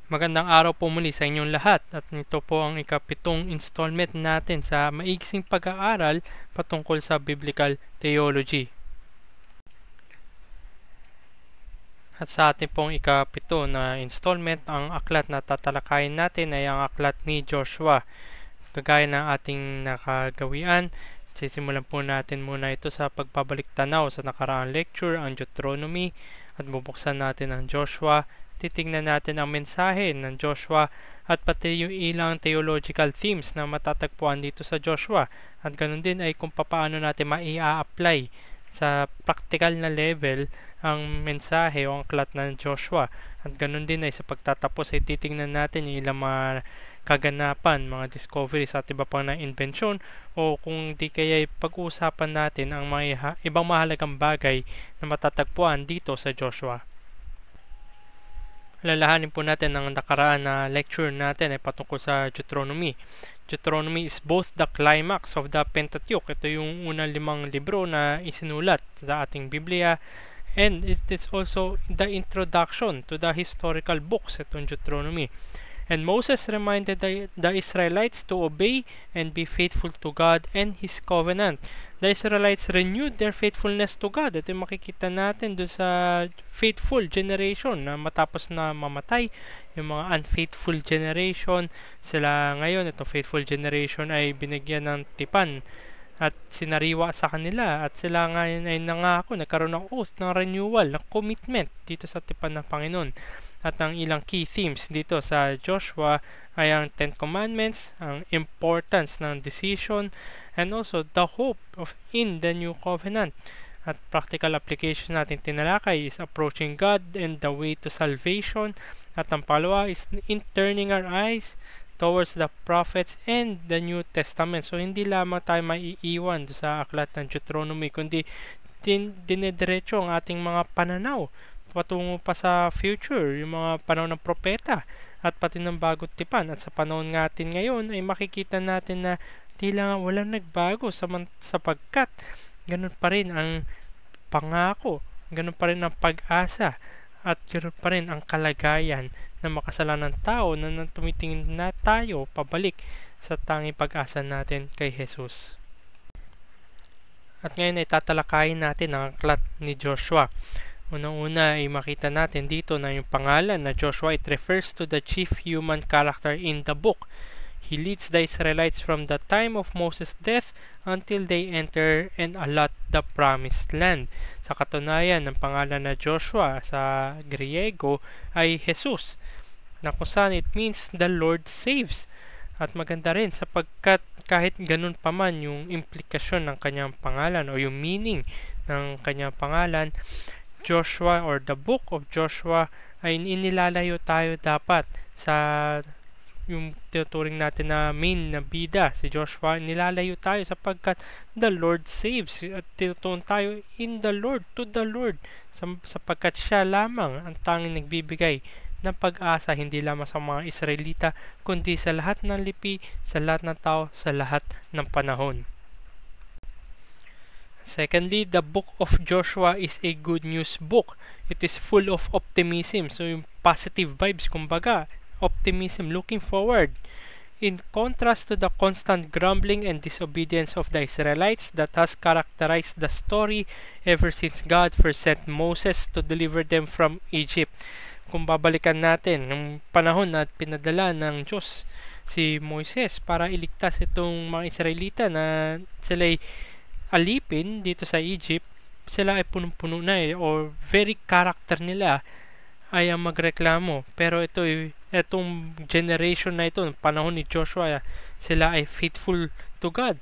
Magandang araw po muli sa inyong lahat at ito po ang ikapitong installment natin sa maiksing pag-aaral patungkol sa Biblical Theology. At sa ating pong ikapito na installment, ang aklat na tatalakayin natin ay ang aklat ni Joshua. Kagaya ng ating nakagawian, sisimulan po natin muna ito sa pagbabalik tanaw sa nakaraang lecture, ang Deuteronomy, at bubuksan natin ang Joshua. Titingnan natin ang mensahe ng Joshua at pati yung ilang theological themes na matatagpuan dito sa Joshua. At ganun din ay kung paano natin mai-apply sa practical na level ang mensahe o ang aklat ng Joshua. At ganun din ay sa pagtatapos ay titingnan natin yung ilang mga kaganapan, mga discoveries at iba pang na invention, o kung di kaya pag-uusapan natin ang mga ibang mahalagang bagay na matatagpuan dito sa Joshua. Lalahanin po natin ang nakaraan na lecture natin ay patungkol sa Deuteronomy. Deuteronomy is both the climax of the Pentateuch. Ito yung unang 5 libro na isinulat sa ating Biblia, and it is also the introduction to the historical books, itong Deuteronomy. And Moses reminded the Israelites to obey and be faithful to God and His covenant. The Israelites renewed their faithfulness to God. Ito yung makikita natin doon sa faithful generation na matapos na mamatay yung mga unfaithful generation. Sila ngayon, itong faithful generation ay binigyan ng tipan at sinariwa sa kanila, at sila ngayon ay nangako, nagkaroon ng oath, ng renewal, ng commitment dito sa tipan ng Panginoon. At ang ilang key themes dito sa Joshua ay ang 10 Commandments, ang importance ng decision, and also the hope in the new covenant. At practical application natin tinalakay is approaching God and the way to salvation. At ang pangalawa is in turning our eyes towards the prophets and the New Testament. So hindi lamang tayo maiiwan sa aklat ng Deuteronomy, kundi dinediretso ang ating mga pananaw patungo pa sa future, yung mga panahon ng propeta at pati ng bagong tipan. At sa panahon natin ngayon ay makikita natin na tila walang nagbago sapagkat ganun pa rin ang pangako, ganun pa rin ang pag-asa, at ganun pa rin ang kalagayan ng makasalanan tao na tumitingin na tayo pabalik sa tanging pag-asa natin kay Jesus. At ngayon ay tatalakayin natin ang aklat ni Joshua. Unang-una ay makita natin dito na yung pangalan na Joshua, it refers to the chief human character in the book. He leads the Israelites from the time of Moses' death until they enter and allot the promised land. Sa katunayan, ng pangalan na Joshua sa Griego ay Jesus, na kung saan it means the Lord saves. At maganda rin sapagkat kahit ganun pa man yung implikasyon ng kanyang pangalan o yung meaning ng kanyang pangalan, Joshua or the book of Joshua ay inilalayo tayo dapat sa yung tinuturing natin na main na bida, si Joshua. Nilalayo tayo sapagkat the Lord saves, at tinutuon tayo in the Lord, to the Lord, sapagkat siya lamang ang tanging nagbibigay ng pag-asa, hindi lamang sa mga Israelita kundi sa lahat ng lipi, sa lahat ng tao, sa lahat ng panahon. Secondly, the book of Joshua is a good news book. It is full of optimism. So yung positive vibes, kumbaga, optimism, looking forward. In contrast to the constant grumbling and disobedience of the Israelites that has characterized the story ever since God first sent Moses to deliver them from Egypt. Kung babalikan natin, ng panahon na pinadala ng Diyos si Moises para iligtas itong mga Israelita na sila'y alipin dito sa Egypt, sila ay punong-puno na or very character nila ay ang magreklamo. Pero itong generation na ito, panahon ni Joshua, sila ay faithful to God.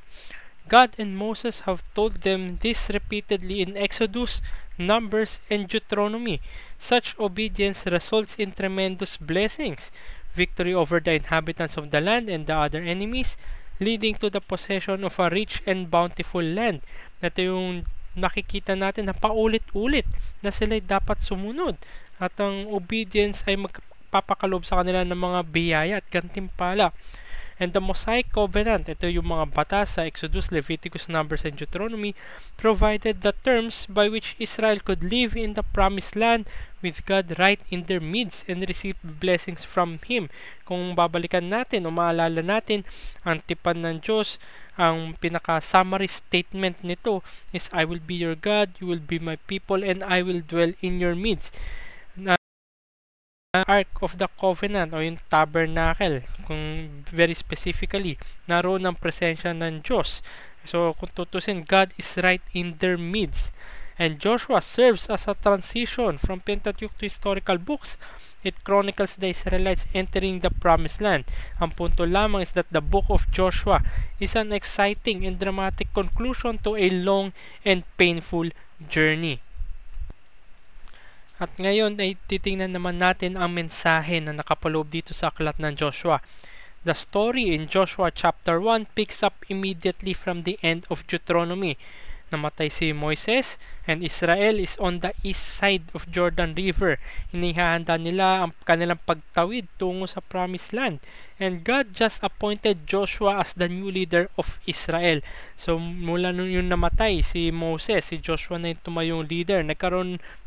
God and Moses have told them this repeatedly in Exodus, Numbers, and Deuteronomy. Such obedience results in tremendous blessings, victory over the inhabitants of the land and the other enemies, leading to the possession of a rich and bountiful land. Ito yung nakikita natin na paulit-ulit na sila dapat sumunod, at ang obedience ay magpapakalob sa kanila ng mga biyaya at gantimpala. And the Mosaic Covenant, ito yung mga batas sa Exodus, Leviticus, Numbers, and Deuteronomy, provided the terms by which Israel could live in the promised land with God right in their midst and receive blessings from Him. Kung babalikan natin o maalala natin, ang tipan ng Diyos, ang pinaka-summary statement nito is, I will be your God, you will be my people, and I will dwell in your midst. Ark of the Covenant o yung tabernacle, kung very specifically, naroon ang presensya ng Diyos. So kung tutusin, God is right in their midst. And Joshua serves as a transition from Pentateuch to historical books. It chronicles the Israelites entering the Promised Land. Ang punto lamang is that the book of Joshua is an exciting and dramatic conclusion to a long and painful journey. At ngayon ay titingnan naman natin ang mensahe na nakapaloob dito sa aklat ng Joshua. The story in Joshua chapter 1 picks up immediately from the end of Deuteronomy. Namatay si Moises and Israel is on the east side of Jordan River. Inihahanda nila ang kanilang pagtawid tungo sa Promised Land. And God just appointed Joshua as the new leader of Israel. So mula nung yung namatay si Moses, si Joshua na yung tumayong leader.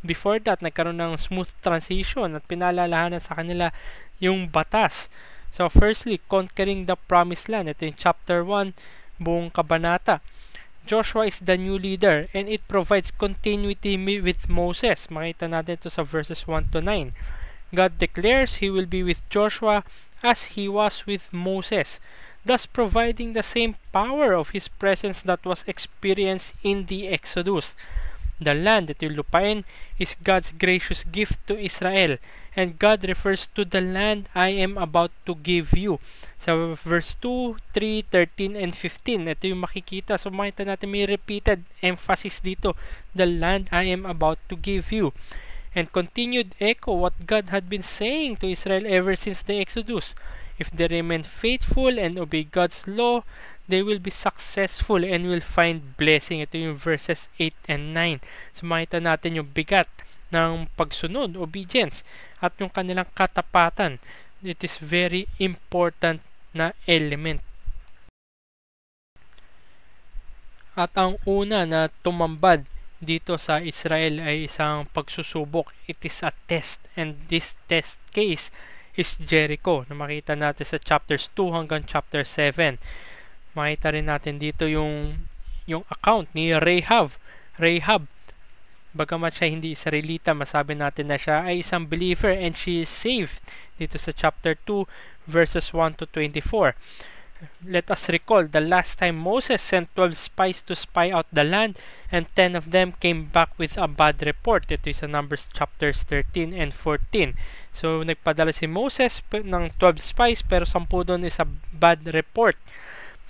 Before that, nagkaroon ng smooth transition at pinalalahanan sa kanila yung batas. So firstly, conquering the Promised Land. Ito yung chapter 1, buong kabanata. Joshua is the new leader and it provides continuity with Moses. Makita natin ito sa verses 1 to 9. God declares He will be with Joshua as He was with Moses, thus providing the same power of His presence that was experienced in the Exodus. The land, ito yung lupain, is God's gracious gift to Israel, and God refers to the land I am about to give you. Sa verse 2, 3, 13, and 15, ito yung makikita. So makita natin may repeated emphasis dito, the land I am about to give you. And continued echo what God had been saying to Israel ever since the Exodus. If they remain faithful and obey God's law, they will be successful and will find blessing. Ito yung verses 8 and 9. So makita natin yung bigat ng pagsunod, obedience, at yung kanilang katapatan. It is very important na element. At ang una na tumambad dito sa Israel ay isang pagsusubok. It is a test, and this test case is Jericho, na makita natin sa chapters 2 hanggang chapter 7. Makita rin natin dito yung account ni Rahab. Bagamat siya hindi Israelita, masabi natin na siya ay isang believer and she is saved. Dito sa chapter 2 verses 1 to 24. Let us recall the last time Moses sent 12 spies to spy out the land, and 10 of them came back with a bad report. Ito is sa Numbers chapters 13 and 14. So nagpadala si Moses ng 12 spies, pero 10 doon is a bad report.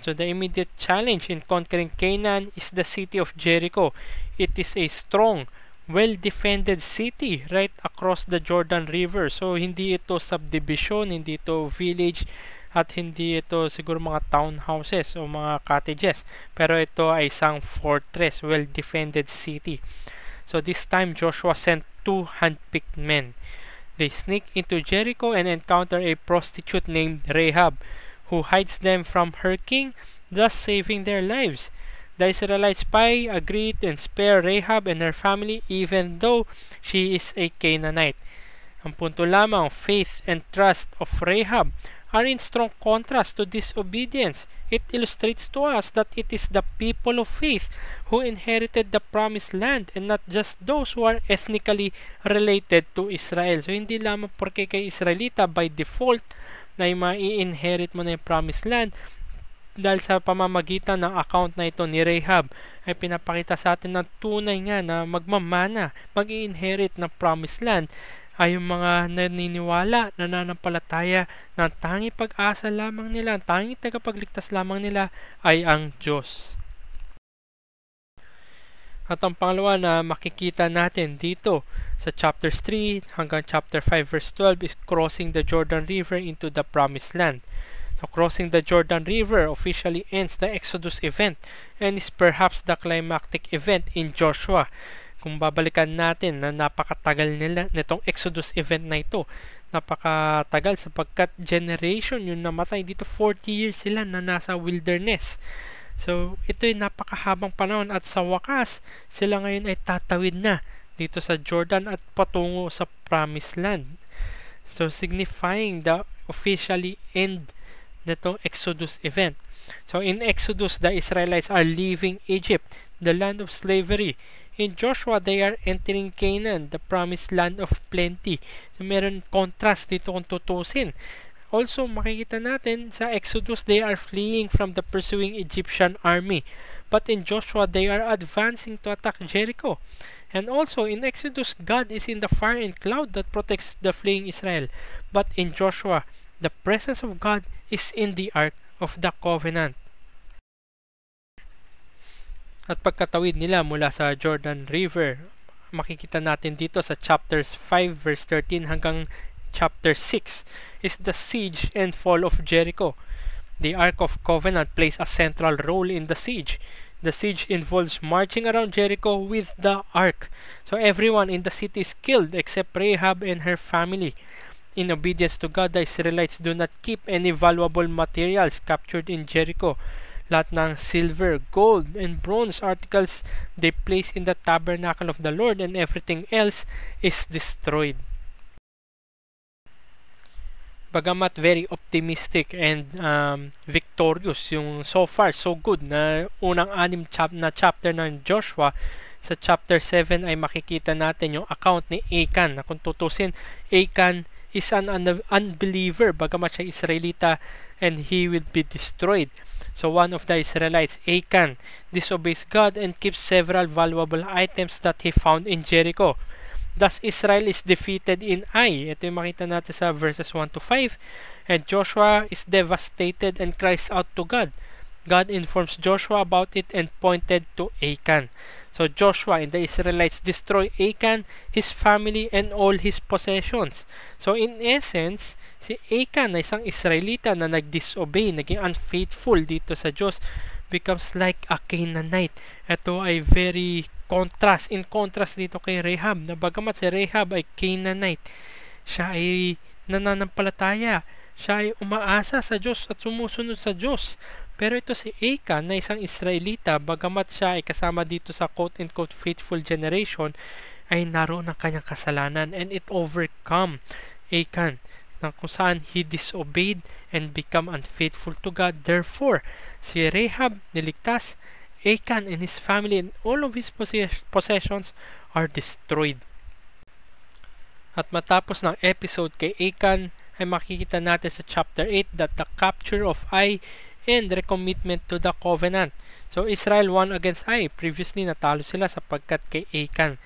So the immediate challenge in conquering Canaan is the city of Jericho. It is a strong, well-defended city right across the Jordan River. So hindi ito subdivision, hindi ito village, at hindi ito siguro mga townhouses o mga cottages. Pero ito ay isang fortress, well-defended city. So this time Joshua sent 2 handpicked men. They sneak into Jericho and encounter a prostitute named Rahab, who hides them from her king, thus saving their lives. The Israelite spy agreed and spare Rahab and her family even though she is a Canaanite. Ang punto lamang, faith and trust of Rahab are in strong contrast to disobedience. It illustrates to us that it is the people of faith who inherited the promised land and not just those who are ethnically related to Israel. So hindi lamang porque kay Israelita by default na mai-inherit mo na yung promised land. Dahil sa pamamagitan ng account na ito ni Rahab ay pinapakita sa atin na tunay nga na magmamana, mag-i-inherit ng promised land ay yung mga naniniwala, nananampalataya na ang tanging pag-asa lamang nila, ang tanging tagapagligtas lamang nila ay ang Diyos. At ang pangalawa na makikita natin dito sa chapters 3 hanggang chapter 5 verse 12 is crossing the Jordan River into the Promised Land. So crossing the Jordan River officially ends the Exodus event and is perhaps the climactic event in Joshua. Kung babalikan natin na napakatagal nila nitong Exodus event na ito, napakatagal sapagkat generation yung namatay dito, 40 years sila na nasa wilderness. So ito ay napakahabang panahon at sa wakas sila ngayon ay tatawid na dito sa Jordan at patungo sa Promised Land. So signifying the officially end nitong Exodus event. So in Exodus, the Israelites are leaving Egypt, the land of slavery. In Joshua, they are entering Canaan, the promised land of plenty. So meron contrast dito kung tutusin. Also, makikita natin sa Exodus, they are fleeing from the pursuing Egyptian army. But in Joshua, they are advancing to attack Jericho. And also, in Exodus, God is in the fire and cloud that protects the fleeing Israel. But in Joshua, the presence of God is in the Ark of the Covenant. At pagkatawid nila mula sa Jordan River, makikita natin dito sa chapters 5 verse 13 hanggang chapter 6 is the siege and fall of Jericho. The Ark of Covenant plays a central role in the siege. The siege involves marching around Jericho with the Ark. So everyone in the city is killed except Rahab and her family. In obedience to God, the Israelites do not keep any valuable materials captured in Jericho. Lahat ng silver, gold, and bronze articles they place in the tabernacle of the Lord, and everything else is destroyed. Bagamat very optimistic and victorious yung so far, so good na unang na chapter ng Joshua, sa chapter 7 ay makikita natin yung account ni Achan, na kung tutusin, Achan is an unbeliever bagamat siya Israelita, and he will be destroyed. So one of the Israelites, Achan, disobeys God and keeps several valuable items that he found in Jericho. Thus Israel is defeated in Ai. Ito yung makita natin sa verses 1 to 5. And Joshua is devastated and cries out to God. God informs Joshua about it and pointed to Achan. So Joshua and the Israelites destroy Achan, his family, and all his possessions. So in essence, si Achan na isang Israelita na nag-disobey, naging unfaithful dito sa Diyos, becomes like a Canaanite. Ito ay very in contrast dito kay Rahab, na bagamat si Rahab ay Canaanite, siya ay nananampalataya, siya ay umaasa sa Diyos at sumusunod sa Diyos. Pero ito si Achan na isang Israelita, bagamat siya ay kasama dito sa quote-unquote faithful generation, ay naroon ang kanyang kasalanan, and it overcome Achan, na kung saan he disobeyed and become unfaithful to God. Therefore, si Rahab niligtas, Achan and his family and all of his possessions are destroyed. At matapos ng episode kay Achan, ay makikita natin sa chapter 8 that the capture of Ai and recommitment to the covenant. So Israel won against Ai. Previously natalo sila sapagkat kay Achan.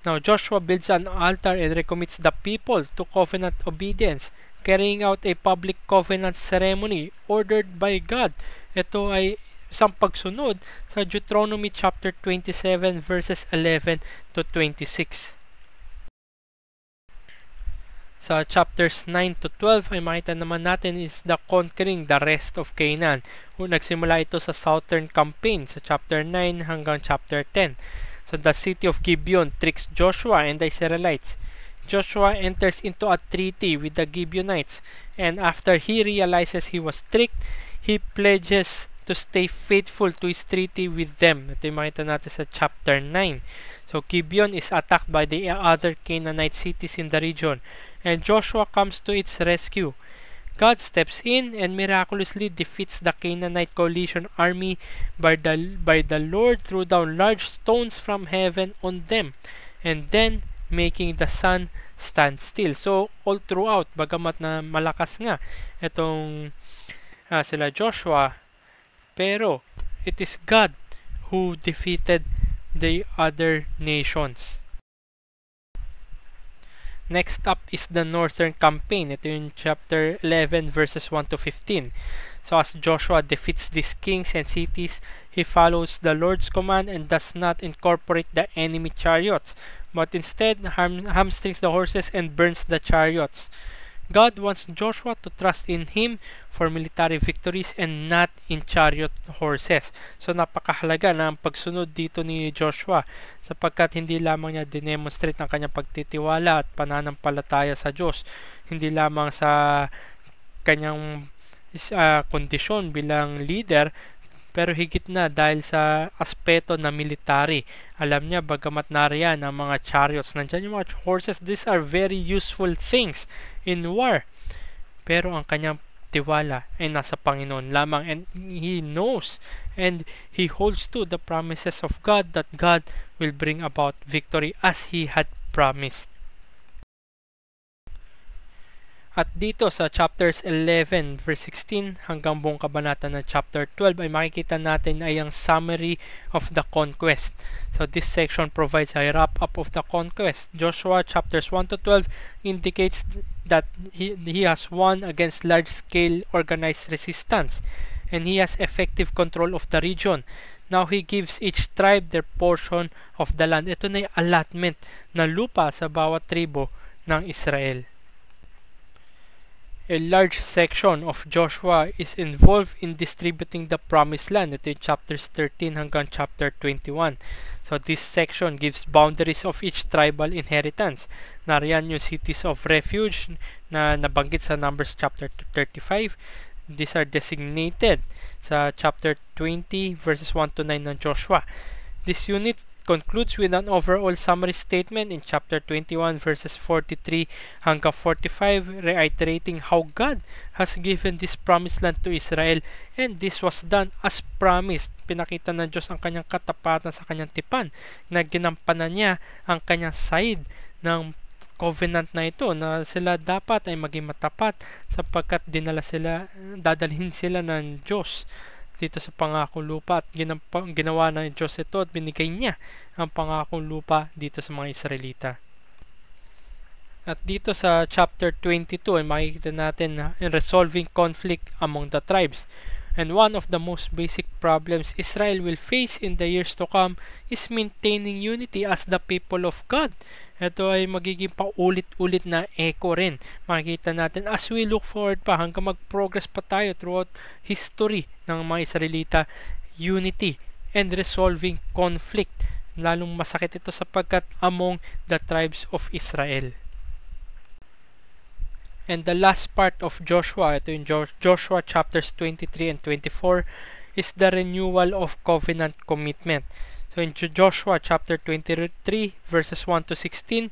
Now Joshua builds an altar and recommits the people to covenant obedience, carrying out a public covenant ceremony ordered by God. Ito ay isang pagsunod sa Deuteronomy chapter 27 verses 11 to 26. Sa chapters 9 to 12 ay makita naman natin is the conquering the rest of Canaan. Nagsimula ito sa southern campaign sa chapter 9 hanggang chapter 10. So the city of Gibeon tricks Joshua and the Israelites. Joshua enters into a treaty with the Gibeonites, and after he realizes he was tricked, he pledges to stay faithful to his treaty with them. Ito yung makita natin sa chapter 9. So Gibeon is attacked by the other Canaanite cities in the region, and Joshua comes to its rescue. God steps in and miraculously defeats the Canaanite coalition army by the Lord threw down large stones from heaven on them, and then making the sun stand still. So all throughout, bagamat na malakas nga itong sila Joshua, pero it is God who defeated the other nations. Next up is the northern campaign. Ito yung chapter 11 verses 1 to 15. So as Joshua defeats these kings and cities, he follows the Lord's command and does not incorporate the enemy chariots, but instead hamstrings the horses and burns the chariots. God wants Joshua to trust in Him for military victories and not in chariot horses. So napakahalaga na ang pagsunod dito ni Joshua, sapagkat hindi lamang niya dinemonstrate ang kanyang pagtitiwala at pananampalataya sa Diyos, hindi lamang sa kanyang kondisyon bilang leader, pero higit na dahil sa aspeto na military. Alam niya, bagamat nariyan ang mga chariots, nandyan yung mga horses, these are very useful things in war. Pero ang kanyang tiwala ay nasa Panginoon lamang, and he knows and he holds to the promises of God that God will bring about victory as he had promised. At dito sa chapters 11 verse 16 hanggang buong kabanata ng chapter 12 ay makikita natin ay ang summary of the conquest. So this section provides a wrap-up of the conquest. Joshua chapters 1 to 12 indicates that he has won against large-scale organized resistance and he has effective control of the region. Now he gives each tribe their portion of the land. Ito na yung allotment na lupa sa bawat tribo ng Israel. A large section of Joshua is involved in distributing the promised land. Ito yung chapters 13 hanggang chapter 21. So this section gives boundaries of each tribal inheritance. Nariyan yung cities of refuge na nabanggit sa Numbers chapter 35. These are designated sa chapter 20 verses 1 to 9 ng Joshua. This unit concludes with an overall summary statement in chapter 21 verses 43 hanggang 45, reiterating how God has given this promised land to Israel, and this was done as promised. Pinakita ng Diyos ang kanyang katapatan sa kanyang tipan, na ginampanan niya ang kanyang side ng covenant na ito, na sila dapat ay maging matapat sapagkat dadalhin sila ng Diyos dito sa pangakong lupa, at ginawa ng Diyos ito at binigay niya ang pangakong lupa dito sa mga Israelita. At dito sa chapter 22 ay makikita natin na in resolving conflict among the tribes. And one of the most basic problems Israel will face in the years to come is maintaining unity as the people of God. Ito ay magiging paulit-ulit na echo rin. Makikita natin as we look forward pa hanggang mag-progress pa tayo throughout history ng mga Israelita, unity and resolving conflict. Lalong masakit ito sapagkat among the tribes of Israel. And the last part of Joshua, ito yung Joshua chapters 23 and 24, is the renewal of covenant commitment. So in Joshua chapter 23 verses 1 to 16,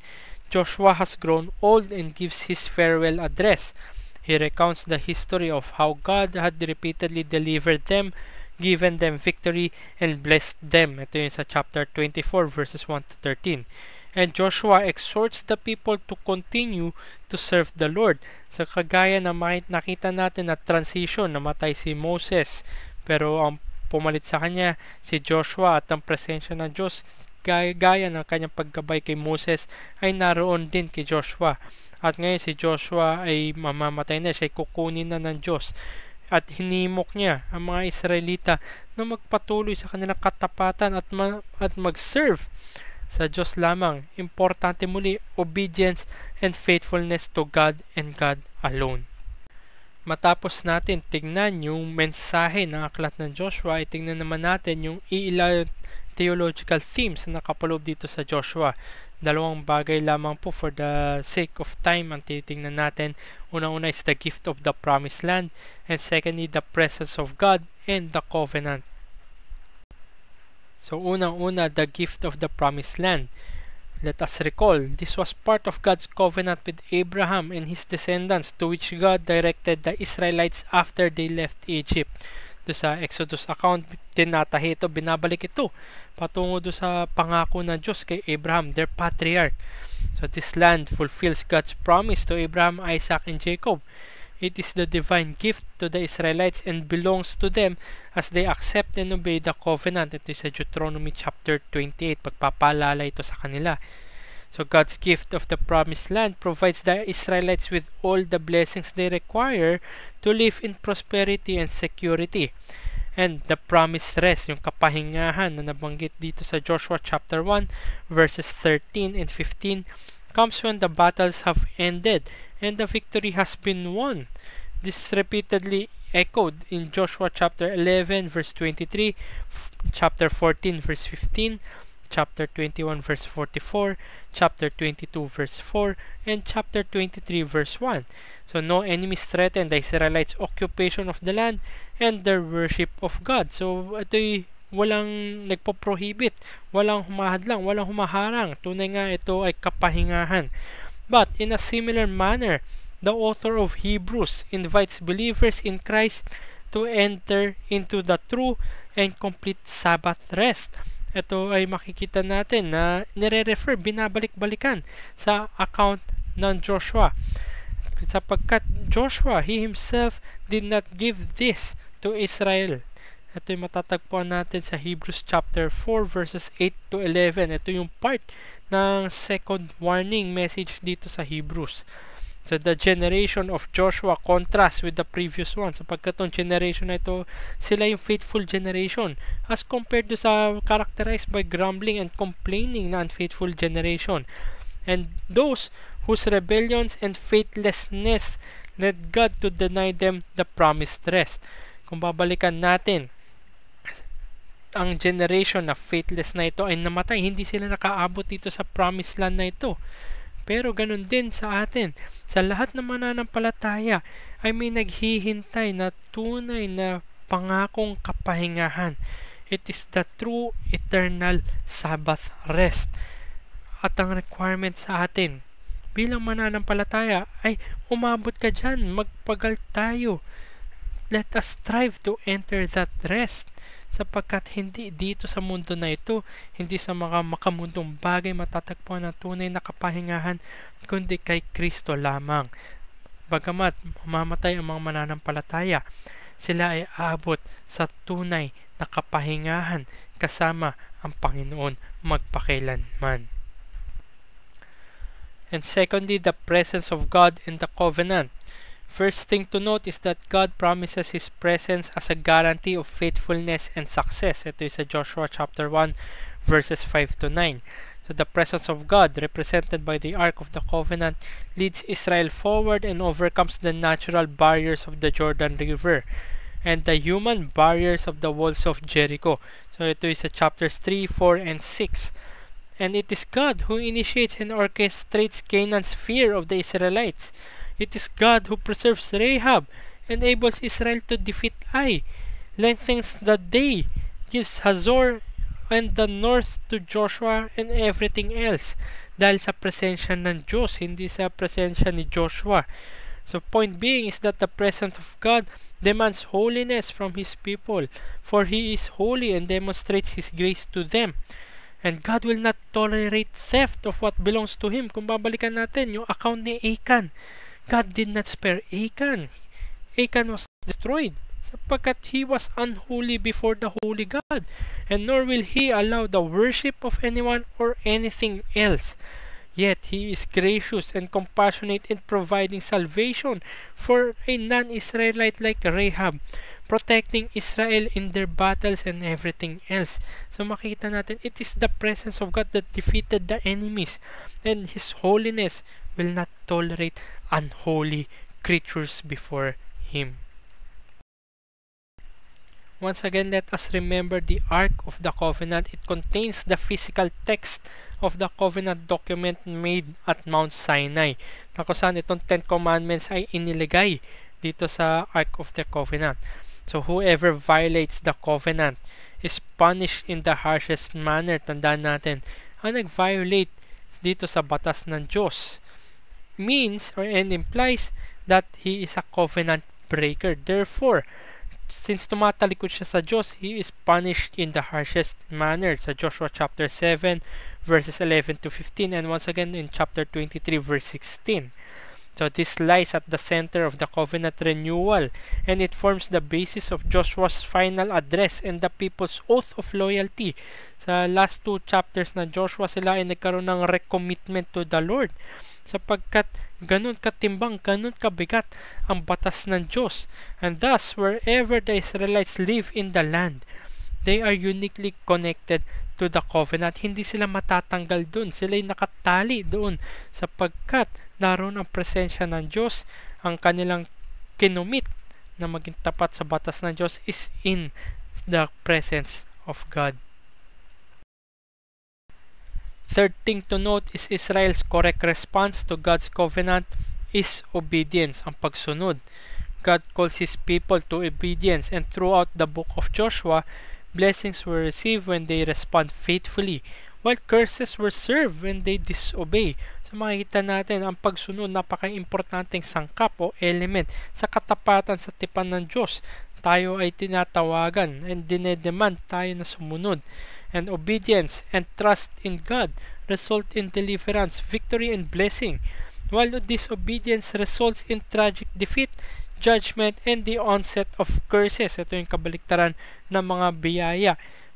Joshua has grown old and gives his farewell address. He recounts the history of how God had repeatedly delivered them, given them victory, and blessed them. Ito yung sa chapter 24 verses 1 to 13. And Joshua exhorts the people to continue to serve the Lord. So kagaya na nakita natin na transition, namatay si Moses, pero ang pumalit sa kanya si Joshua, at ang presensya ng Diyos gaya ng kanyang paggabay kay Moses ay naroon din kay Joshua. At ngayon si Joshua ay mamamatay na, siya ay kukunin na ng Diyos. At hinimok niya ang mga Israelita na magpatuloy sa kanilang katapatan at mag-serve sa Diyos lamang. Importante muli, obedience and faithfulness to God and God alone. Matapos natin tignan yung mensahe ng aklat ng Joshua, ay tignan naman natin yung ilang theological themes na nakapaloob dito sa Joshua. Dalawang bagay lamang po for the sake of time ang titignan natin. Unang-una is the gift of the promised land, and secondly, the presence of God and the covenant. So unang-una, the gift of the promised land. Let us recall, this was part of God's covenant with Abraham and his descendants, to which God directed the Israelites after they left Egypt. Do sa Exodus account, tinatahi ito, binabalik ito patungo do sa pangako ng Diyos kay Abraham, their patriarch. So this land fulfills God's promise to Abraham, Isaac, and Jacob. It is the divine gift to the Israelites and belongs to them as they accept and obey the covenant. Ito sa Deuteronomy chapter 28. Pagpapaalala ito sa kanila. So God's gift of the promised land provides the Israelites with all the blessings they require to live in prosperity and security. And the promised rest, yung kapahingahan na nabanggit dito sa Joshua chapter 1 verses 13 and 15, comes when the battles have ended and the victory has been won. This is repeatedly echoed in Joshua chapter 11 verse 23, chapter 14 verse 15, chapter 21 verse 44, chapter 22 verse 4, and chapter 23 verse 1. So no enemies threaten the Israelites' occupation of the land and their worship of God. So ito'y walang nagpo-prohibit, walang humahadlang, walang humaharang. Tunay nga ito ay kapahingahan. But in a similar manner, the author of Hebrews invites believers in Christ to enter into the true and complete Sabbath rest. Ito ay makikita natin na nire-refer, binabalik-balikan sa account ng Joshua. Sapagkat Joshua, he himself did not give this to Israel. Ito yung matatagpuan natin sa Hebrews chapter 4 verses 8 to 11. Ito yung part ng second warning message dito sa Hebrews. So the generation of Joshua contrasts with the previous one. Sapagkat itong generation na ito, sila yung faithful generation as compared to sa characterized by grumbling and complaining na unfaithful generation. And those whose rebellions and faithlessness led God to deny them the promised rest. Kung babalikan natin, ang generation na faithless na ito ay namatay. Hindi sila nakaabot dito sa promised land na ito. Pero ganun din sa atin. Sa lahat ng mananampalataya ay may naghihintay na tunay na pangakong kapahingahan. It is the true eternal Sabbath rest. At ang requirement sa atin bilang mananampalataya ay umabot ka dyan, magpagal tayo. Let us strive to enter that rest. Sapagkat hindi dito sa mundo na ito, hindi sa mga makamundong bagay matatagpuan ang tunay na kapahingahan, kundi kay Kristo lamang. Bagamat mamamatay ang mga mananampalataya, sila ay aabot sa tunay na kapahingahan kasama ang Panginoon magpakailanman. And secondly, the presence of God in the covenant. First thing to note is that God promises His presence as a guarantee of faithfulness and success. Ito is sa Joshua chapter 1 verses 5 to 9. So the presence of God, represented by the Ark of the Covenant, leads Israel forward and overcomes the natural barriers of the Jordan River and the human barriers of the walls of Jericho. So ito is sa chapters 3, 4, and 6. And it is God who initiates and orchestrates Canaan's fear of the Israelites. It is God who preserves Rahab, enables Israel to defeat Ai, lengthens the day, gives Hazor and the north to Joshua and everything else. Dahil sa presensya ng Diyos, hindi sa presensya ni Joshua. So point being is that the presence of God demands holiness from His people, for He is holy and demonstrates His grace to them. And God will not tolerate theft of what belongs to Him. Kung babalikan natin yung account ni Achan, God did not spare Achan. Achan was destroyed sapagkat he was unholy before the holy God, and nor will He allow the worship of anyone or anything else. Yet He is gracious and compassionate in providing salvation for a non-Israelite like Rahab, protecting Israel in their battles and everything else. So makita natin, it is the presence of God that defeated the enemies, and His holiness will not tolerate unholy creatures before Him. Once again, let us remember the Ark of the Covenant. It contains the physical text of the covenant document made at Mount Sinai, na kung saan itong 10 Commandments ay iniligay dito sa Ark of the Covenant. So whoever violates the covenant is punished in the harshest manner. Tandaan natin, ang nag-violate dito sa batas ng Diyos means and implies that he is a covenant breaker. Therefore, since tumatalikod siya sa Diyos, he is punished in the harshest manner. Sa Joshua chapter 7 verses 11 to 15, and once again in chapter 23 verse 16. So this lies at the center of the covenant renewal, and it forms the basis of Joshua's final address and the people's oath of loyalty. Sa last 2 chapters na Joshua, sila ay nagkaroon ng recommitment to the Lord, sapagkat ganun katimbang, ganun kabigat ang batas ng Diyos. And thus, wherever the Israelites live in the land, they are uniquely connected to the covenant. Hindi sila matatanggal doon. Sila'y nakatali doon sapagkat naroon ang presensya ng Diyos. Ang kanilang kinumit na maging tapat sa batas ng Diyos is in the presence of God. third thing to note is Israel's correct response to God's covenant is obedience, ang pagsunod. God calls His people to obedience, and throughout the book of Joshua, blessings were received when they respond faithfully, while curses were served when they disobey. So makikita natin ang pagsunod, napaka-importanteng sangkap o element sa katapatan sa tipan ng Diyos. Tayo ay tinatawagan and dinedemand tayo na sumunod. And obedience and trust in God result in deliverance, victory, and blessing, while disobedience results in tragic defeat, judgment, and the onset of curses. Ito yung kabaliktaran ng mga biyaya.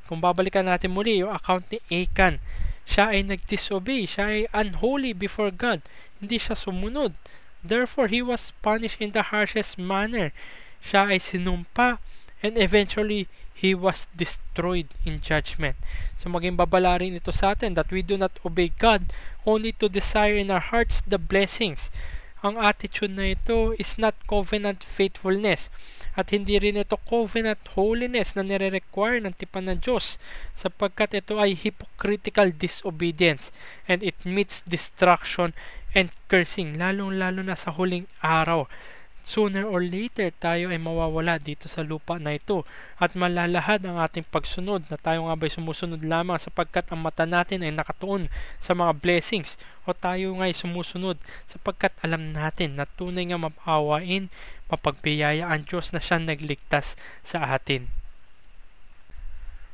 Kung babalikan natin muli yung account ni Achan, siya ay nag-disobey, siya ay unholy before God, hindi siya sumunod. Therefore, he was punished in the harshest manner. Siya ay sinumpa, and eventually, he was destroyed in judgment. So maging babala rin ito sa atin that we do not obey God only to desire in our hearts the blessings. Ang attitude na ito is not covenant faithfulness, at hindi rin ito covenant holiness na nire-require ng tipan ng Diyos, sapagkat ito ay hypocritical disobedience, and it meets destruction and cursing, lalong-lalo na sa huling araw. Sooner or later, tayo ay mawawala dito sa lupa na ito, at malalahad ang ating pagsunod na tayo nga ba'y sumusunod lamang sapagkat ang mata natin ay nakatuon sa mga blessings, o tayo nga ay sumusunod sapagkat alam natin na tunay nga mapawain, mapagbiyaya ang Diyos na siyang nagligtas sa atin.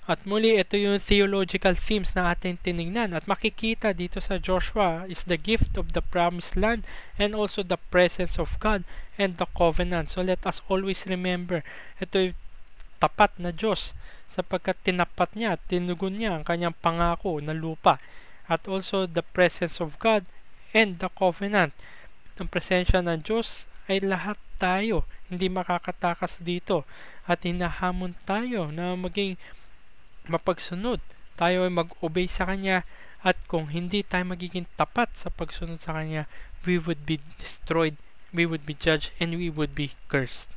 At muli, ito yung theological themes na ating tinignan, at makikita dito sa Joshua is the gift of the promised land and also the presence of God and the covenant. So let us always remember, ito yung tapat na Diyos sapagkat tinapat niya, tinugon niya ang kanyang pangako na lupa, at also the presence of God and the covenant. Ang presensya ng Diyos ay lahat tayo, hindi makakatakas dito, at hinahamon tayo na maging mapagsunod. Tayo ay mag-obey sa Kanya, at kung hindi tayo magiging tapat sa pagsunod sa Kanya, we would be destroyed, we would be judged, and we would be cursed.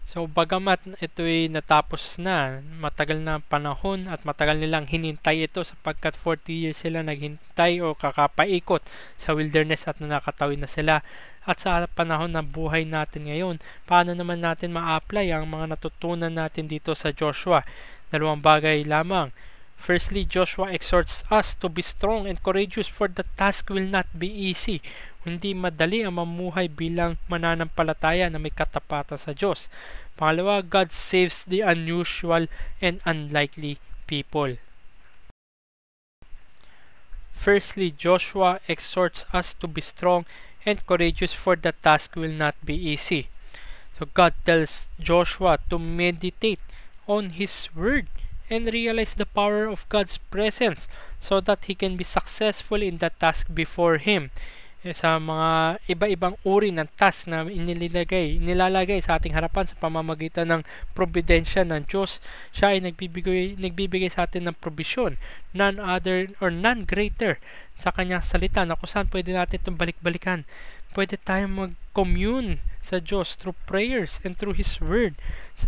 So bagamat ito ay natapos na, matagal na panahon at matagal nilang hinintay ito sapagkat 40 years sila naghintay o kakapaikot sa wilderness at nakatawid na sila. At sa panahon ng buhay natin ngayon, paano naman natin ma-apply ang mga natutunan natin dito sa Joshua? Dalawang bagay lamang. Firstly, Joshua exhorts us to be strong and courageous, for the task will not be easy. Hindi madali ang mamuhay bilang mananampalataya na may katapatan sa Diyos. Pangalawa, God saves the unusual and unlikely people. Firstly, Joshua exhorts us to be strong and courageous, for the task will not be easy. So God tells Joshua to meditate on His Word and realize the power of God's presence so that he can be successful in the task before him. Sa mga iba-ibang uri ng task na nilalagay sa ating harapan sa pamamagitan ng providensya ng Diyos, siya ay nagbibigay sa atin ng provision, none other or none greater sa kanyang salita, na kung saan pwede natin itong balik-balikan. Pwede tayong mag-commune sa Diyos through prayers and through His Word,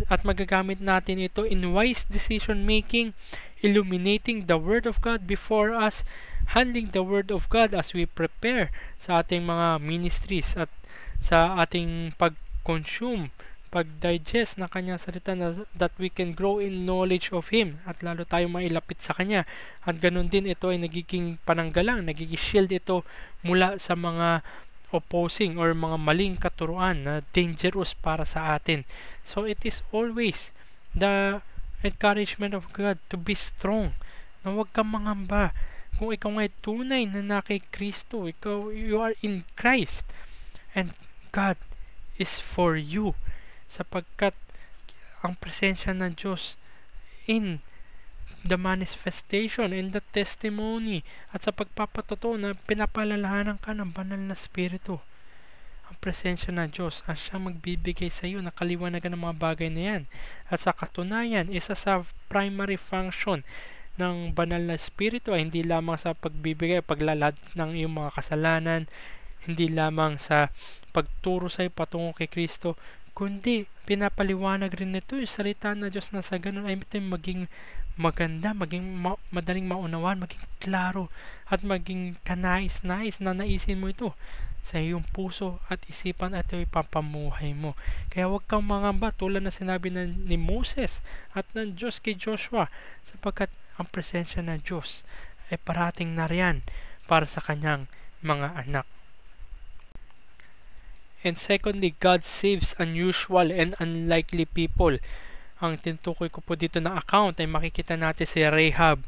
at magagamit natin ito in wise decision making, illuminating the Word of God before us, handling the Word of God as we prepare sa ating mga ministries at sa ating pag-consume, pag-digest ng kanyang salita, na that we can grow in knowledge of Him at lalo tayong mailapit sa Kanya. At ganun din, ito ay nagiging pananggalang, nagiging shield ito mula sa mga opposing or mga maling katuruan na dangerous para sa atin. So it is always the encouragement of God to be strong, na huwag kang mangamba. Kung ikaw ay tunay na kay Kristo, you are in Christ, and God is for you, sapagkat ang presensya ng Diyos in the manifestation and the testimony at sa pagpapatotoo na pinapalalahanan ka ng banal na Espiritu. Ang presensya ng Diyos ang siya magbibigay sa iyo na kaliwanagan ng mga bagay na yan. At sa katunayan, isa sa primary function ng banal na Espiritu ay hindi lamang sa pagbibigay, paglalahad ng iyong mga kasalanan, hindi lamang sa pagturo sa iyo patungo kay Kristo, kundi pinapaliwanag rin nito yung salita na Diyos na sa ganun ay ito maging maganda, maging madaling maunawan, maging klaro, at maging kanais-nais na naisin mo ito sa iyong puso at isipan at ito'y pampamuhay mo. Kaya huwag kang mangamba tulad na sinabi ni Moses at ng Diyos kay Joshua, sapagkat ang presensya ng Diyos ay parating na riyan para sa kanyang mga anak. And secondly, God saves unusual and unlikely people. Ang tinutukoy ko po dito na account ay makikita natin si Rahab.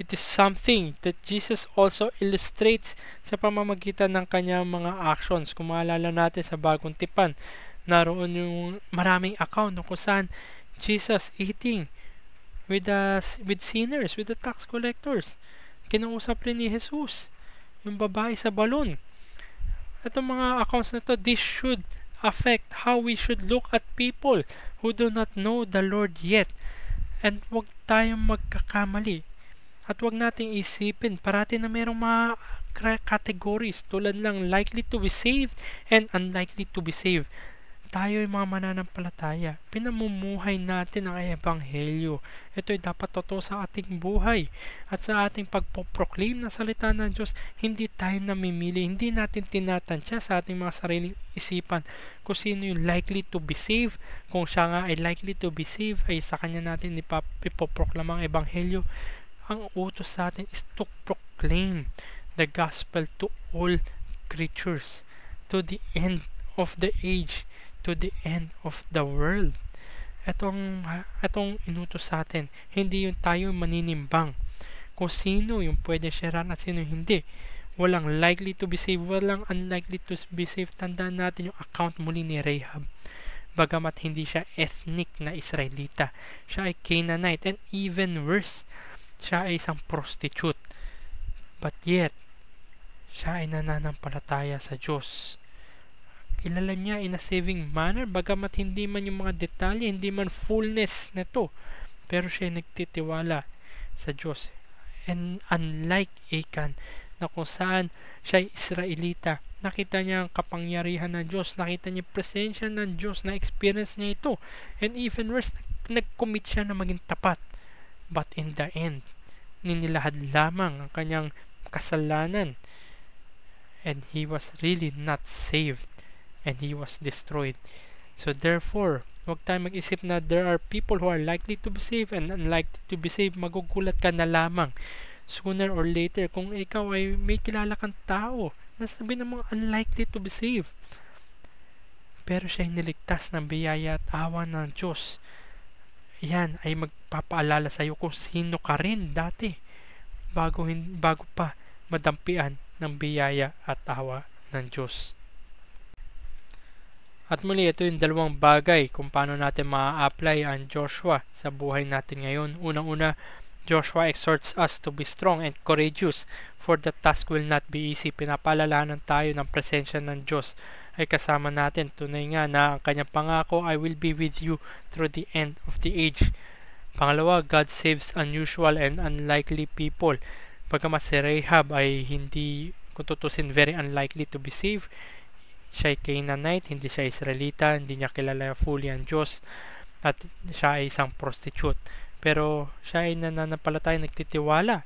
It is something that Jesus also illustrates sa pamamagitan ng kanyang mga actions. Kung maalala natin sa Bagong Tipan, naroon yung maraming account kung saan Jesus eating with sinners, with the tax collectors. Kinausap rin ni Jesus yung babae sa balon. Itong mga accounts na to, this should affect how we should look at people who do not know the Lord yet. And huwag tayong magkakamali. At huwag nating isipin parati na mayroong mga categories tulad lang likely to be saved and unlikely to be saved. Tayo ay mga mananampalataya. Pinamumuhay natin ang ebanghelyo. Ito ay dapat totoo sa ating buhay. At sa ating pagpoproclaim ng salita ng Diyos, hindi tayo namimili. Hindi natin tinatansya sa ating mga sariling isipan kung sino yung likely to be saved. Kung siya nga ay likely to be saved, ay sa kanya natin ipoproclaim ang ebanghelyo. Ang utos sa atin is to proclaim the gospel to all creatures, to the end of the age, to the end of the world. Itong inutos sa atin, hindi yung tayo maninimbang kung sino yung pwede sharean at sino hindi. Walang likely to be saved, walang unlikely to be saved. Tandaan natin yung account muli ni Rahab. Bagamat hindi siya ethnic na Israelita, siya ay Canaanite, and even worse, siya ay isang prostitute. But yet, siya ay nananampalataya sa Diyos. Kilala niya in a saving manner, bagamat hindi man yung mga detalye, hindi man fullness nito, pero siya ay nagtitiwala sa Diyos. And unlike Achan, na kung saan siya ay Israelita, nakita niya ang kapangyarihan ng Diyos, nakita niya yung presensya ng Diyos, na-experience niya ito, and even worse, nag-commit siya na maging tapat. But in the end, ninilahad lamang ang kanyang kasalanan, and he was really not saved, and he was destroyed. So therefore, huwag tayong mag-isip na there are people who are likely to be saved and unlikely to be saved. Magugulat ka na lamang sooner or later kung ikaw ay may kilala kang tao na sabi ng mga unlikely to be saved, pero siya ay niligtas ng biyaya at awa ng Diyos. Yan ay magpapaalala sa iyo kung sino ka rin dati bago pa madampian ng biyaya at awa ng Diyos. At muli, ito yung dalawang bagay kung paano natin ma-apply ang Joshua sa buhay natin ngayon. Unang-una, Joshua exhorts us to be strong and courageous, for the task will not be easy. Pinapaalalahanan tayo ng presensya ng Diyos ay kasama natin. Tunay nga na ang kanyang pangako, I will be with you through the end of the age. Pangalawa, God saves unusual and unlikely people. Bagamat si Rahab ay hindi, kung tutusin, very unlikely to be saved, siya ay Canaanite, hindi siya Israelita, hindi niya kilala fully ang Diyos, at siya ay isang prostitute. Pero siya ay nananampalataya, nagtitiwala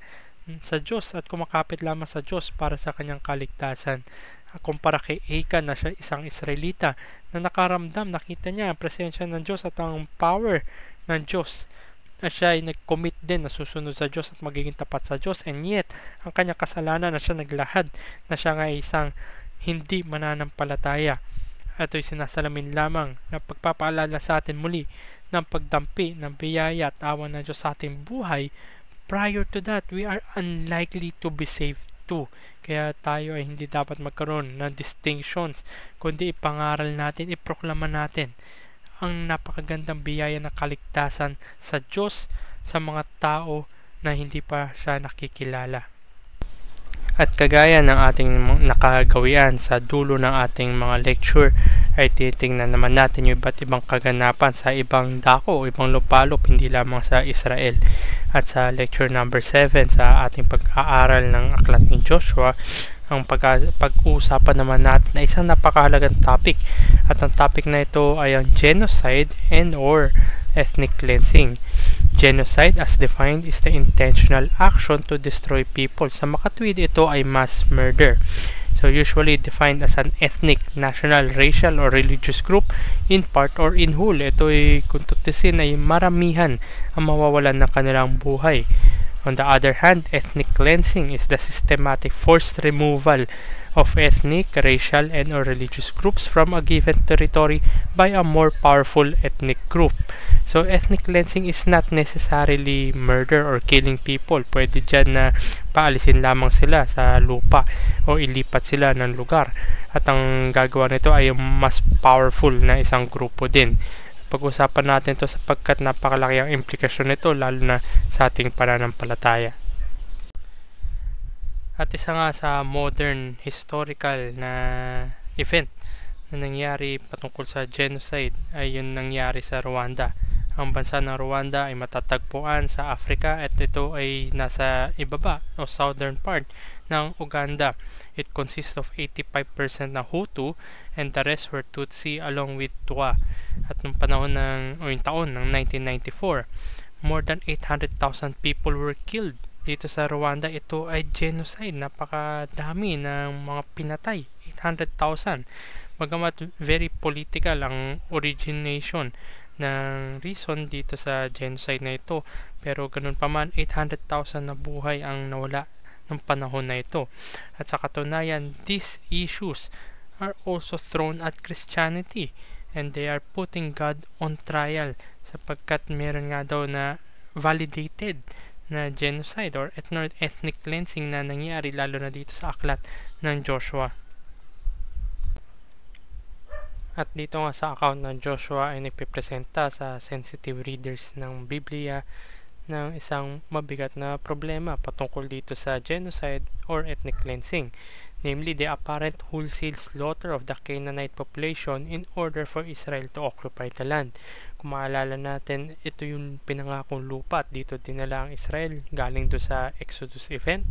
sa Diyos at kumakapit lamang sa Diyos para sa kanyang kaligtasan. Kumpara kay Achan na siya isang Israelita na nakaramdam, nakita niya ang presensya ng Diyos at ang power ng Diyos. Na siya ay nag-commit din na susunod sa Diyos at magiging tapat sa Diyos, and yet ang kanyang kasalanan na siya naglahad na siya nga isang hindi mananampalataya. Ito'y sinasalamin lamang na pagpapaalala sa atin muli ng pagdampi ng biyaya at awa ng Diyos sa ating buhay. Prior to that, we are unlikely to be saved too. Kaya tayo ay hindi dapat magkaroon ng distinctions, kundi ipangaral natin, iproklama natin ang napakagandang biyaya ng kaligtasan sa Diyos sa mga tao na hindi pa siya nakikilala. At kagaya ng ating nakagawian sa dulo ng ating mga lecture, ay titingnan naman natin yung iba't ibang kaganapan sa ibang dako, ibang lupalop, hindi lamang sa Israel. At sa lecture number 7 sa ating pag-aaral ng aklat ni Joshua, Ang pag-uusapan naman natin ay isang napakahalagang topic. At ang topic na ito ay ang genocide and or ethnic cleansing. Genocide as defined is the intentional action to destroy people. Sa makatwid, ito ay mass murder. So usually defined as an ethnic, national, racial, or religious group in part or in whole. Ito ay kung tutusin ay maramihan ang mawawalan ng kanilang buhay. On the other hand, ethnic cleansing is the systematic forced removal of ethnic, racial, and or religious groups from a given territory by a more powerful ethnic group. So, ethnic cleansing is not necessarily murder or killing people. Pwede dyan na paalisin lamang sila sa lupa o ilipat sila ng lugar. At ang gagawa nito ay mas powerful na isang grupo din. Pag-usapan natin to sapagkat napakalaki ang implikasyon nito lalo na sa ating pananampalataya. At isa nga sa modern historical na event na nangyari patungkol sa genocide ay yung nangyari sa Rwanda. Ang bansa ng Rwanda ay matatagpuan sa Africa at ito ay nasa ibaba o southern part ng Uganda. It consists of 85% na Hutu and the rest were Tutsi along with Twa. At nung panahon yung taon ng 1994, more than 800,000 people were killed dito sa Rwanda. Ito ay genocide. Napakadami ng mga pinatay. 800,000. Bagamat very political ang origination ng reason dito sa genocide na ito. Pero ganun pa man, 800,000 na buhay ang nawala ng panahon na ito. At sa katunayan, these issues are also thrown at Christianity and they are putting God on trial sapagkat meron nga daw na validated na genocide or ethnic cleansing na nangyari lalo na dito sa aklat ng Joshua. At dito nga sa account ng Joshua ay nagpipresenta sa sensitive readers ng Biblia ng isang mabigat na problema patungkol dito sa genocide or ethnic cleansing, namely the apparent wholesale slaughter of the Canaanite population in order for Israel to occupy the land. Kung maalala natin, ito yung pinangakong lupa at dito dinala ang Israel galing do sa Exodus event.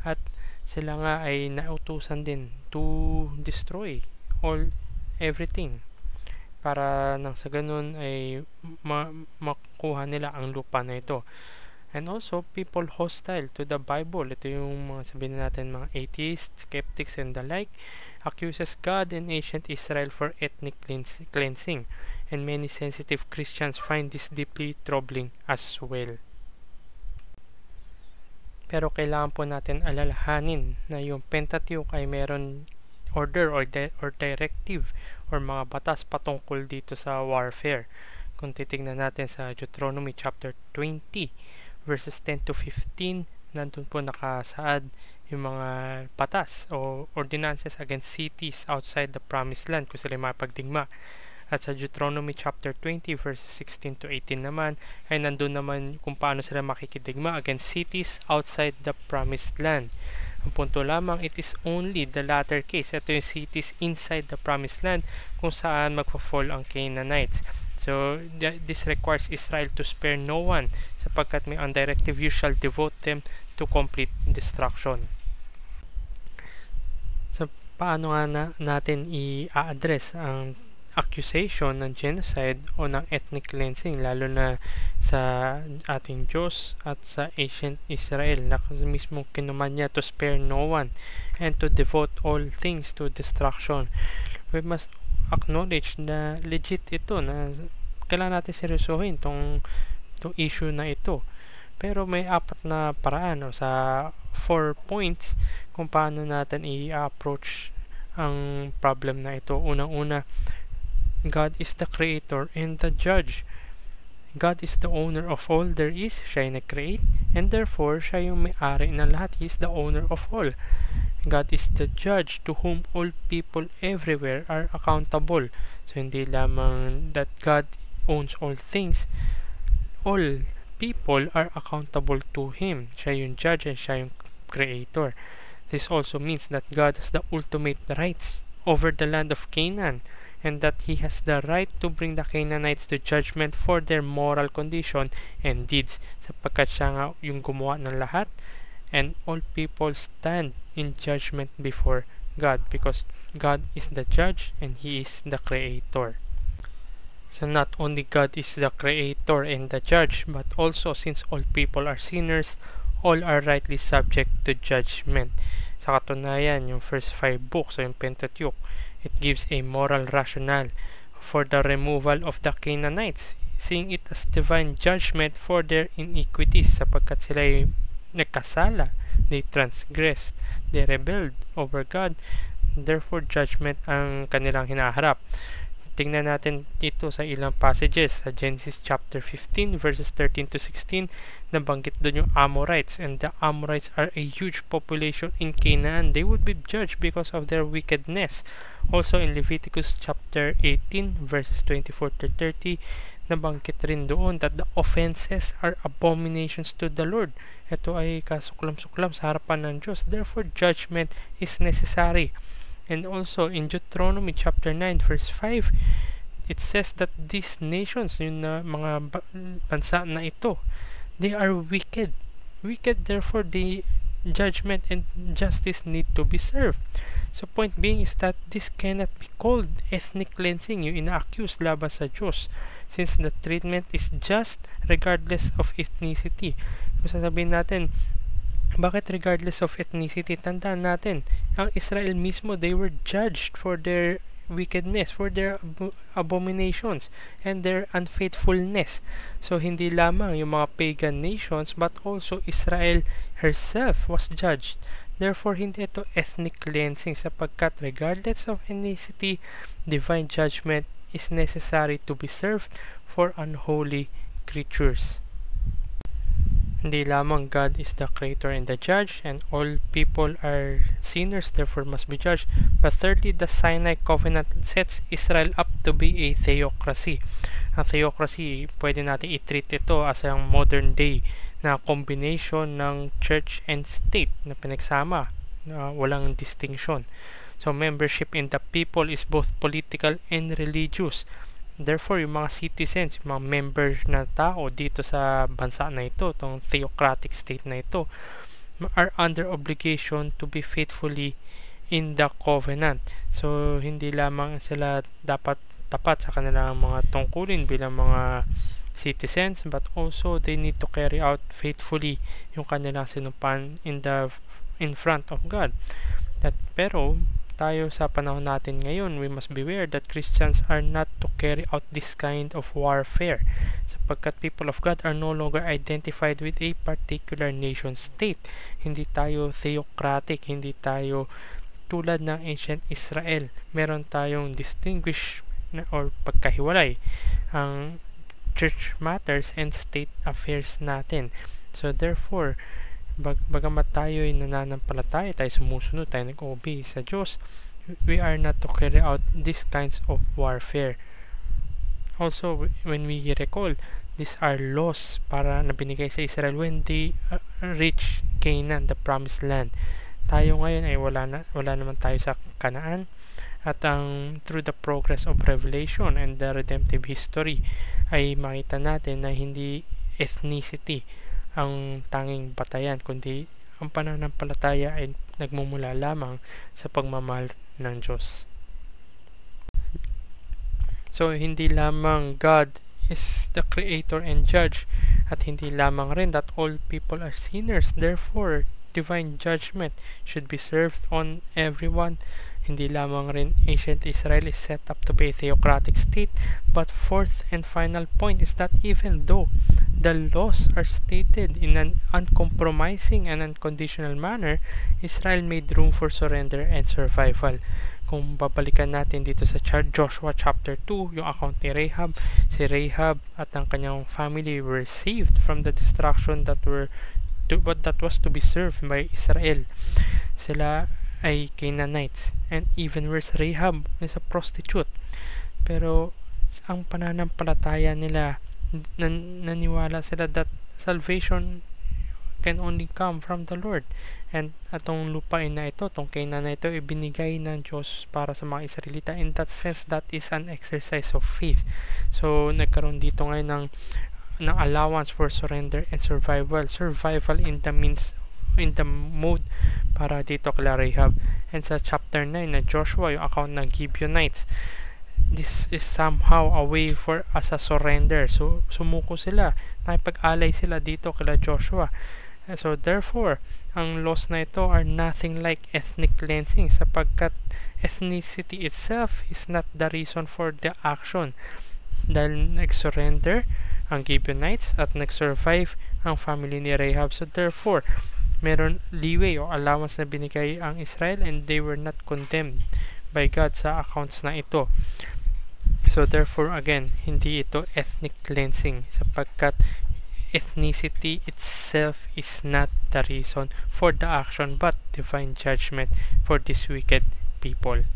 At sila nga ay nautusan din to destroy everything para nang sa ganun ay makuha nila ang lupa na ito. And also, people hostile to the Bible. Ito yung mga sabihin natin mga atheists, skeptics, and the like, accuses God and ancient Israel for ethnic cleansing. And many sensitive Christians find this deeply troubling as well. Pero kailangan po natin alalahanin na yung Pentateuch ay meron order or directive or mga batas patungkol dito sa warfare. Kung titignan natin sa Deuteronomy chapter 20 verses 10 to 15, nandun po nakasaad yung mga batas o ordinances against cities outside the promised land kung sila mapagdigma. At sa Deuteronomy chapter 20 verses 16 to 18 naman ay nandun naman kung paano sila makikidigma against cities outside the promised land. Ang punto lamang, it is only the latter case. Ito yung cities inside the promised land kung saan magpa-fall ang Canaanites. So, this requires Israel to spare no one sapagkat may undirective you shall devote them to complete destruction. So, paano nga natin i-address ang accusation ng genocide o ng ethnic cleansing lalo na sa ating Diyos at sa ancient Israel na mismo kinuman niya to spare no one and to devote all things to destruction. We must acknowledge na legit ito na kailangan natin seryosohin tong issue na ito. Pero may apat na paraan o sa 4 points kung paano natin i-approach ang problem na ito. Unang-una, God is the creator and the judge. God is the owner of all there is. Siya yung nag-create and therefore siya yung may-ari ng lahat. He is the owner of all. God is the judge to whom all people everywhere are accountable. So hindi lamang that God owns all things, all people are accountable to Him. Siya yung judge and siya yung creator. This also means that God has the ultimate rights over the land of Canaan and that He has the right to bring the Canaanites to judgment for their moral condition and deeds sapagkat siya nga yung gumawa ng lahat and all people stand in judgment before God, because God is the judge and He is the creator. So not only God is the creator and the judge, but also since all people are sinners, all are rightly subject to judgment. Sa katunayan, yung first 5 books o yung Pentateuch, it gives a moral rationale for the removal of the Canaanites, seeing it as divine judgment for their iniquities, sapagkat sila ay nagkasala, they transgressed, they rebelled over God, therefore judgment ang kanilang hinaharap. Tingnan natin ito sa ilang passages sa Genesis chapter 15 verses 13 to 16. Nabanggit doon yung Amorites, and the Amorites are a huge population in Canaan. They would be judged because of their wickedness. Also in Leviticus chapter 18 verses 24 to 30, nabanggit rin doon that the offenses are abominations to the Lord. Ito ay kasuklam-suklam sa harapan ng Diyos. Therefore judgment is necessary. And also in Deuteronomy chapter 9 verse 5, it says that these nations, yung mga bansa na ito, they are wicked. Wicked, therefore the judgment and justice need to be served. So point being is that this cannot be called ethnic cleansing, yung ina-accuse laban sa Diyos, since the treatment is just regardless of ethnicity. Kung sasabihin natin, bakit regardless of ethnicity? Tandaan natin, ang Israel mismo, they were judged for their wickedness, for their abominations, and their unfaithfulness. So, hindi lamang yung mga pagan nations, but also Israel herself was judged. Therefore, hindi ito ethnic cleansing, sapagkat regardless of ethnicity, divine judgment is necessary to be served for unholy creatures. Hindi lamang God is the creator and the judge, and all people are sinners, therefore must be judged. But thirdly, the Sinai covenant sets Israel up to be a theocracy. Ang theocracy, pwede natin i-treat ito as ang modern day na combination ng church and state na pinagsama, walang distinction. So membership in the people is both political and religious. Therefore, yung mga citizens, yung mga members na tao dito sa bansa na ito, itong theocratic state na ito, are under obligation to be faithfully in the covenant. So, hindi lamang sila dapat tapat sa kanilang mga tungkulin bilang mga citizens, but also they need to carry out faithfully yung kanilang sinumpaan in front of God. Pero, tayo sa panahon natin ngayon, we must beware that Christians are not to carry out this kind of warfare, sapagkat people of God are no longer identified with a particular nation state. Hindi tayo theocratic, hindi tayo tulad ng ancient Israel. Meron tayong distinguish or pagkahiwalay ang church matters and state affairs natin. So therefore, bagamat tayo ay nananampalataya, tayo sumusunod, tayo nag-obey sa Diyos, we are not to carry out these kinds of warfare. Also, when we recall, these are laws para na binigay sa Israel when they reach Canaan, the promised land. Tayo ngayon ay wala naman tayo sa Kanaan, at through the progress of Revelation and the redemptive history ay makita natin na hindi ethnicity ang tanging batayan, kundi ang pananampalataya ay nagmumula lamang sa pagmamahal ng Diyos. So, hindi lamang God is the creator and judge, at hindi lamang rin that all people are sinners. Therefore, divine judgment should be served on everyone. Hindi lamang rin ancient Israel is set up to be a theocratic state, but fourth and final point is that even though the laws are stated in an uncompromising and unconditional manner, Israel made room for surrender and survival. Kung babalikan natin dito sa Joshua chapter 2, yung account ni Rahab, si Rahab at ang kanyang family were saved from the destruction that was to be served by Israel. Sila ay Canaanites, and even worse, Rahab is a prostitute. Pero ang pananampalataya nila, naniwala sila that salvation can only come from the Lord, and atong lupain na ito, itong Canaan na ito, ibinigay ng Diyos para sa mga Israelita. In that sense, that is an exercise of faith. So nagkaroon dito ngayon ng allowance for surrender and survival in the means in the mood para dito kay Rahab. And sa chapter 9 na Joshua, yung account ng Gibeonites, this is somehow a way for as a surrender. So sumuko sila, nakipag-alay sila dito kila Joshua. So therefore, ang laws na ito are nothing like ethnic cleansing, sapagkat ethnicity itself is not the reason for the action. Dahil nag-surrender ang Gibeonites at nag-survive ang family ni Rahab. So therefore, meron leeway o allowance na binigay ang Israel, and they were not condemned by God sa accounts na ito. So therefore, again, hindi ito ethnic cleansing, sapagkat ethnicity itself is not the reason for the action, but divine judgment for these wicked people.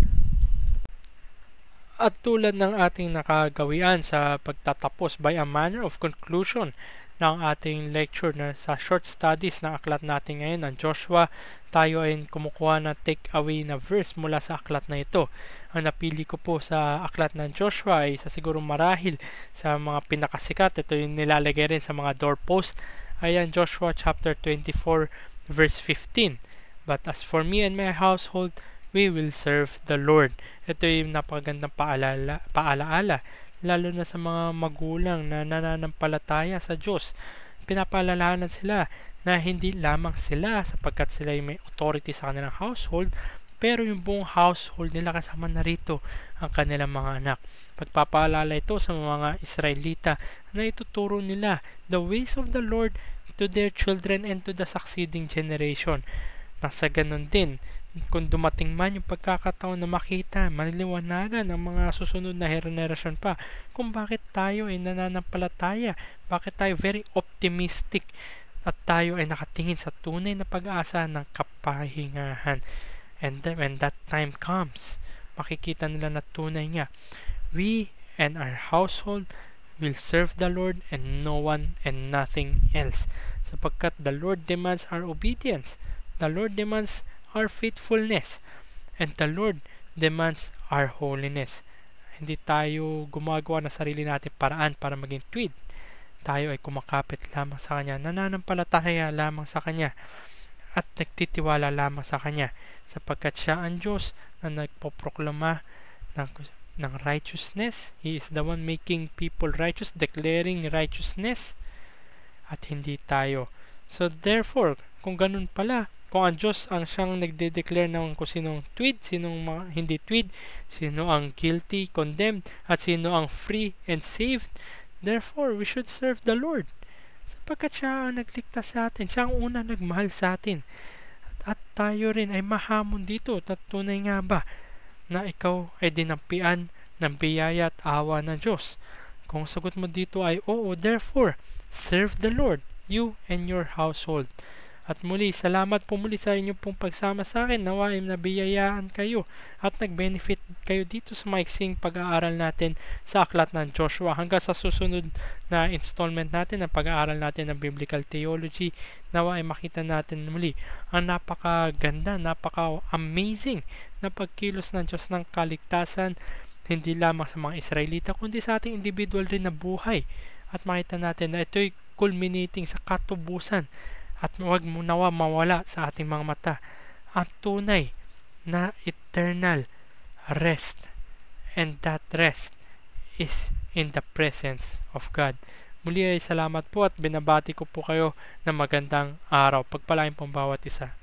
At tulad ng ating nakagawian sa pagtatapos by a manner of conclusion ng ating lecture na sa short studies na aklat natin ngayon ng Joshua, tayo ay kumukuha ng take away na verse mula sa aklat na ito. Ang napili ko po sa aklat ng Joshua ay sa siguro marahil sa mga pinakasikat. Ito yung nilalagay rin sa mga doorpost. Ayan, Joshua chapter 24 verse 15. But as for me and my household, we will serve the Lord. Ito yung napakagandang paalaala, lalo na sa mga magulang na nananampalataya sa Diyos. Pinapaalalahanan sila na hindi lamang sila sapagkat sila may authority sa kanilang household, pero yung buong household nila kasama na rito ang kanilang mga anak. Pagpapaalala ito sa mga Israelita na ituturo nila the ways of the Lord to their children and to the succeeding generation. Nasa ganun din, kung dumating man yung pagkakataon na makita, maliliwanagan ng mga susunod na henerasyon pa kung bakit tayo ay nananampalataya, bakit tayo very optimistic at tayo ay nakatingin sa tunay na pag-asa ng kapahingahan. And then, when that time comes, makikita nila na tunay nga, we and our household will serve the Lord and no one and nothing else. Sapagkat the Lord demands our obedience. The Lord demands our faithfulness, and the Lord demands our holiness. Hindi tayo gumagawa ng sarili natin paraan para maging tweed. Tayo ay kumakapit lamang sa Kanya, nananampalataya lamang sa Kanya, at nagtitiwala lamang sa Kanya, sapagkat Siya ang Diyos na nagpoproklama ng righteousness. He is the one making people righteous, declaring righteousness, at hindi tayo. So therefore, kung ganun pala, kung ang Diyos ang siyang nagde-declare ng kung sinong tweed, sinong hindi tweed, sino ang guilty, condemned, at sino ang free and saved, therefore, we should serve the Lord. Sapagkat Siya ang nagligtas sa atin, Siya ang una nagmahal sa atin. At tayo rin ay mahamon dito. At tunay nga ba na ikaw ay dinampian ng biyaya at awa ng Diyos? Kung sagot mo dito ay oo, therefore, serve the Lord, you and your household. At muli, salamat po muli sa inyong pong pagsama sa akin. Nawa ay nabiyayaan kayo at nag-benefit kayo dito sa maiksing pag-aaral natin sa aklat ng Joshua. Hanggang sa susunod na installment natin ng pag-aaral natin ng Biblical Theology, nawa ay makita natin muli ang napakaganda, napaka-amazing na pagkilos ng Diyos ng kaligtasan, hindi lamang sa mga Israelita, kundi sa ating individual rin na buhay. At makita natin na ito'y culminating sa katubusan, at huwag mo nawa mawala sa ating mga mata ang tunay na eternal rest, and that rest is in the presence of God. Muli ay salamat po at binabati ko po kayo ng magandang araw. Pagpalain pong bawat isa.